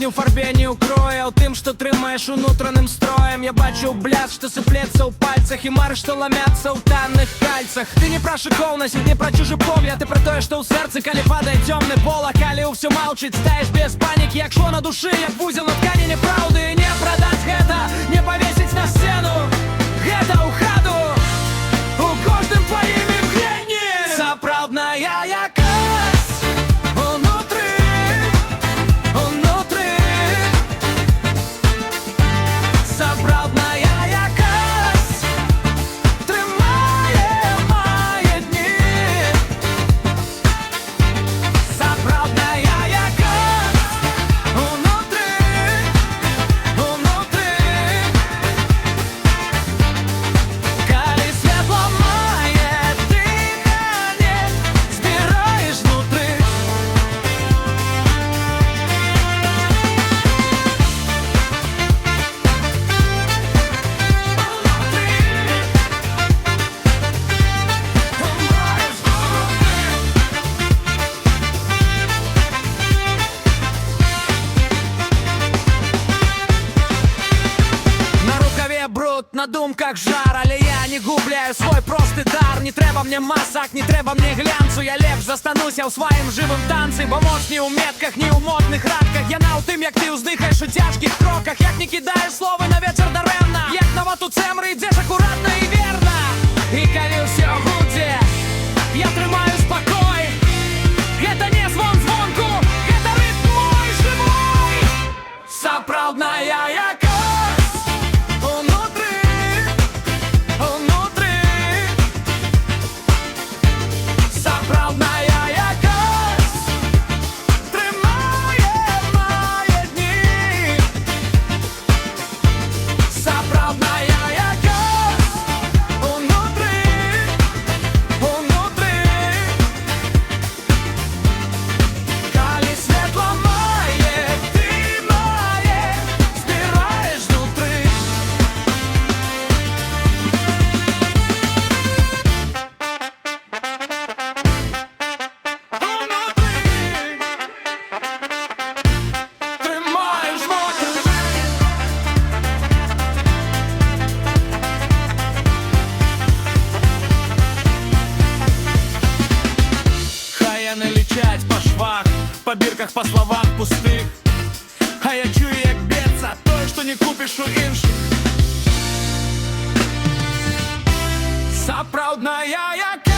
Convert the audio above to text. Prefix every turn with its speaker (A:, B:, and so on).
A: не ў фарбе, не ў крое, а ў тым, што трымаеш унутраным строем. Я бачу бляд, што сыплецца ў пальцах, і марыш, што ламяцца ў танных кальцах. Ты не пра шыкоўнасць, не пра чужы погляд, ты пра тое, што ў сэрцы, калі падае цёмны пол, а калі ўсё маўчыць, стаеш без панікі, як шло на душы, як вузел на ткані няпраўды. Не прадаць гэта, не павесіць на сцену, гэта ў хаду, у кожным тваім імгненні. Сапраўдная якасць унутры, унутры. Сапраўдная якасць трымае мае дні. Сапраўдная якасць унутры, унутры. Калі святла мае, ты мяне збіраеш знутры. На рукаве бруд, на думках жар, але я не губляю свой просты дар. Не трэба мне масак, не трэба мне глянцу, я лепш застануся ў сваім жывым танцы. Бо моц не ў метках, не ў модных радках, яна ў тым, як ты ўздыхаеш у цяжкіх кроках, як не кідаеш словы на вечар дарэмна, як на вату цэмры ідзеш акуратна і верна. І калі ўсё гудзе, я трымаю спакой. Гэта не звон звонку, гэта рытм мой жывой. Сапраўдная якасць унутры, унутры. Сапраўдная якасць трымае мае дні. Сапраўдная якасць унутры, унутры. Калі светла мае, ты мае збіраеш знутры. Трымаеш знутры. Хай яны лічаць па швах, па бірках, па словах пустых, а я чую, як б'ецца тое, што не купіш у іншых. Сапраўдная якасць